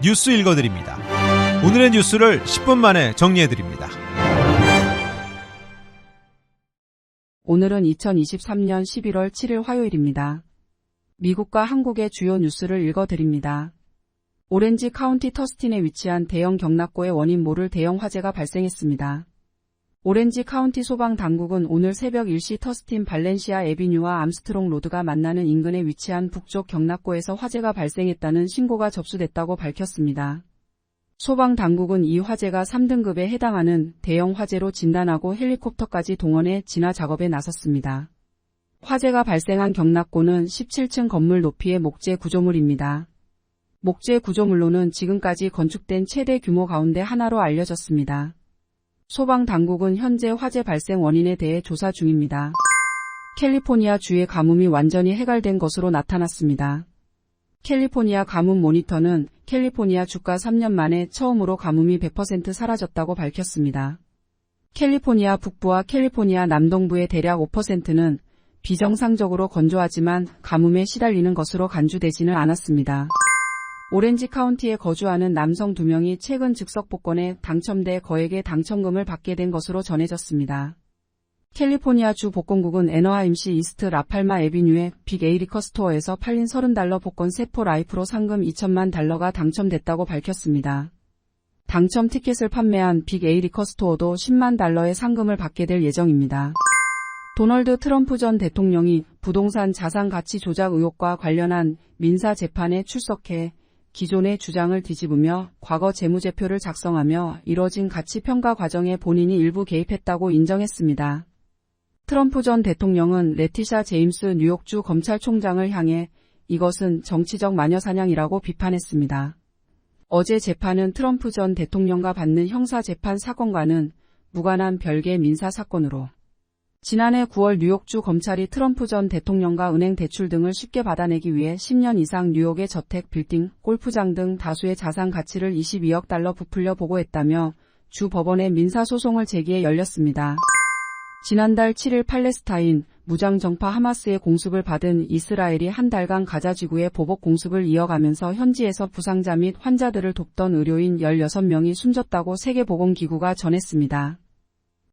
뉴스 읽어드립니다. 오늘의 뉴스를 10분 만에 정리해드립니다. 오늘은 2023년 11월 7일 화요일입니다. 미국과 한국의 주요 뉴스를 읽어드립니다. 오렌지 카운티 터스틴에 위치한 대형 경락고의 원인 모를 대형 화재가 발생했습니다. 오렌지 카운티 소방 당국은 오늘 새벽 1시 터스틴 발렌시아 애비뉴와 암스트롱 로드가 만나는 인근에 위치한 북쪽 경락고에서 화재가 발생했다는 신고가 접수됐다고 밝혔습니다. 소방 당국은 이 화재가 3등급에 해당하는 대형 화재로 진단하고 헬리콥터까지 동원해 진화 작업에 나섰습니다. 화재가 발생한 경락고는 17층 건물 높이의 목재 구조물입니다. 목재 구조물로는 지금까지 건축된 최대 규모 가운데 하나로 알려졌습니다. 소방 당국은 현재 화재 발생 원인에 대해 조사 중입니다. 캘리포니아 주의 가뭄이 완전히 해갈된 것으로 나타났습니다. 캘리포니아 가뭄 모니터는 캘리포니아 주가 3년 만에 처음으로 가뭄이 100% 사라졌다고 밝혔습니다. 캘리포니아 북부와 캘리포니아 남동부의 대략 5%는 비정상적으로 건조하지만 가뭄에 시달리는 것으로 간주되지는 않았습니다. 오렌지 카운티에 거주하는 남성 2명이 최근 즉석 복권에 당첨돼 거액의 당첨금을 받게 된 것으로 전해졌습니다. 캘리포니아 주 복권국은 애너하임시 이스트 라팔마 애비뉴의 빅 A 리커 스토어에서 팔린 $30 복권 세포 라이프로 상금 $20,000가 당첨됐다고 밝혔습니다. 당첨 티켓을 판매한 빅 A 리커 스토어도 $100,000의 상금을 받게 될 예정입니다. 도널드 트럼프 전 대통령이 부동산 자산 가치 조작 의혹과 관련한 민사 재판에 출석해 기존의 주장을 뒤집으며 과거 재무제표를 작성하며 이뤄진 가치 평가 과정에 본인이 일부 개입했다고 인정했습니다. 트럼프 전 대통령은 레티샤 제임스 뉴욕주 검찰총장을 향해 이것은 정치적 마녀사냥이라고 비판했습니다. 어제 재판은 트럼프 전 대통령과 받는 형사재판 사건과는 무관한 별개 민사사건으로 지난해 9월 뉴욕주 검찰이 트럼프 전 대통령과 은행 대출 등을 쉽게 받아내기 위해 10년 이상 뉴욕의 저택, 빌딩, 골프장 등 다수의 자산 가치를 $22억 부풀려 보고했다며 주 법원에 민사소송을 제기해 열렸습니다. 지난달 7일 팔레스타인 무장정파 하마스의 공습을 받은 이스라엘이 한 달간 가자 지구의 보복 공습을 이어가면서 현지에서 부상자 및 환자들을 돕던 의료인 16명이 숨졌다고 세계보건기구가 전했습니다.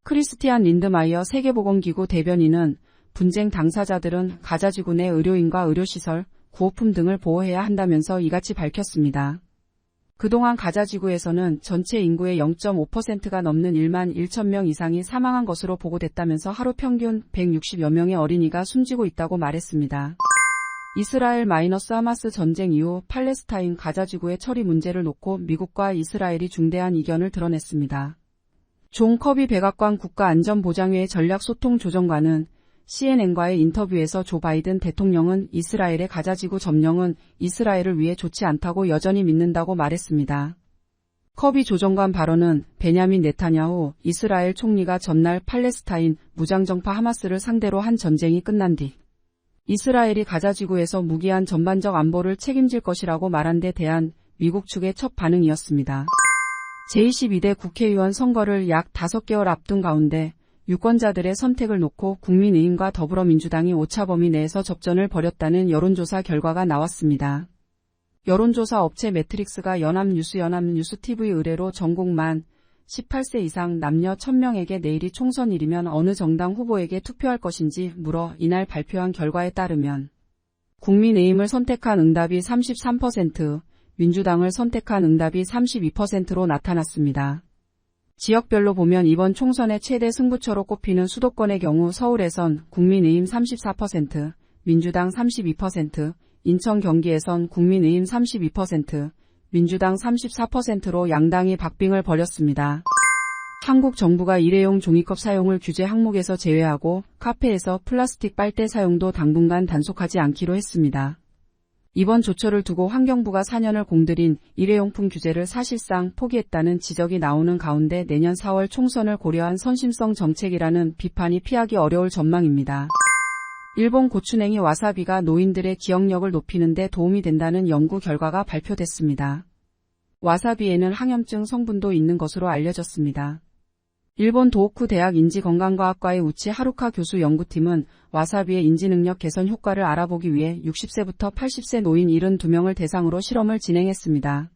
크리스티안 린드마이어 세계보건기구 대변인은 분쟁 당사자들은 가자지구 내 의료인과 의료시설, 구호품 등을 보호해야 한다면서 이같이 밝혔습니다. 그동안 가자지구에서는 전체 인구의 0.5%가 넘는 1만 1천 명 이상이 사망한 것으로 보고됐다면서 하루 평균 160여 명의 어린이가 숨지고 있다고 말했습니다. 이스라엘-하마스 전쟁 이후 팔레스타인 가자지구의 처리 문제를 놓고 미국과 이스라엘이 중대한 이견을 드러냈습니다. 존 커비 백악관 국가안전보장회의 전략소통조정관은 CNN과의 인터뷰에서 조 바이든 대통령은 이스라엘의 가자지구 점령은 이스라엘을 위해 좋지 않다고 여전히 믿는다고 말했습니다. 커비 조정관 발언은 베냐민 네타냐후 이스라엘 총리가 전날 팔레스타인 무장정파 하마스를 상대로 한 전쟁이 끝난 뒤 이스라엘이 가자지구에서 무기한 전반적 안보를 책임질 것이라고 말한 데 대한 미국 측의 첫 반응이었습니다. 제22대 국회의원 선거를 약 5개월 앞둔 가운데 유권자들의 선택을 놓고 국민의힘과 더불어민주당이 오차 범위 내에서 접전을 벌였다는 여론조사 결과가 나왔습니다. 여론조사 업체 매트릭스가 연합뉴스TV 의뢰로 전국 만 18세 이상 남녀 1000명에게 내일이 총선일이면 어느 정당 후보에게 투표할 것인지 물어 이날 발표한 결과에 따르면 국민의힘을 선택한 응답이 33%, 민주당을 선택한 응답이 32%로 나타났습니다. 지역별로 보면 이번 총선의 최대 승부처로 꼽히는 수도권의 경우 서울에선 국민의힘 34%, 민주당 32%, 인천 경기에선 국민의힘 32%, 민주당 34%로 양당이 박빙을 벌였습니다. 한국 정부가 일회용 종이컵 사용을 규제 항목에서 제외하고 카페에서 플라스틱 빨대 사용도 당분간 단속하지 않기로 했습니다. 이번 조처를 두고 환경부가 4년을 공들인 일회용품 규제를 사실상 포기했다는 지적이 나오는 가운데 내년 4월 총선을 고려한 선심성 정책이라는 비판이 피하기 어려울 전망입니다. 일본 고추냉이 와사비가 노인들의 기억력을 높이는 데 도움이 된다는 연구 결과가 발표됐습니다. 와사비에는 항염증 성분도 있는 것으로 알려졌습니다. 일본 도호쿠 대학 인지건강과학과의 우치 하루카 교수 연구팀은 와사비의 인지능력 개선 효과를 알아보기 위해 60세부터 80세 노인 72명을 대상으로 실험을 진행했습니다.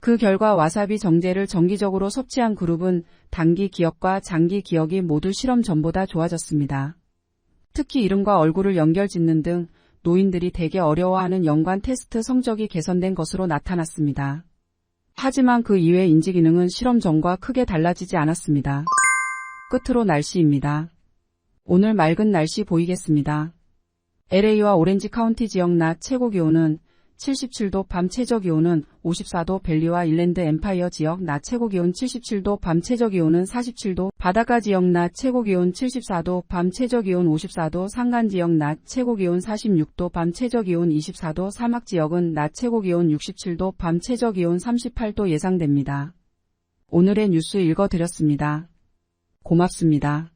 그 결과 와사비 정제를 정기적으로 섭취한 그룹은 단기 기억과 장기 기억이 모두 실험 전보다 좋아졌습니다. 특히 이름과 얼굴을 연결짓는 등 노인들이 대개 어려워하는 연관 테스트 성적이 개선된 것으로 나타났습니다. 하지만 그 이외의 인지 기능은 실험 전과 크게 달라지지 않았습니다. 끝으로 날씨입니다. 오늘 맑은 날씨 보이겠습니다. LA와 오렌지 카운티 지역 낮 최고 기온은 77도, 밤 최저 기온은 54도, 밸리와 일랜드 엠파이어 지역 낮 최고 기온 77도, 밤 최저 기온은 47도, 바닷가 지역 낮 최고 기온 74도, 밤 최저 기온 54도, 산간 지역 낮 최고 기온 46도, 밤 최저 기온 24도, 사막 지역은 낮 최고 기온 67도, 밤 최저 기온 38도 예상됩니다. 오늘의 뉴스 읽어드렸습니다. 고맙습니다.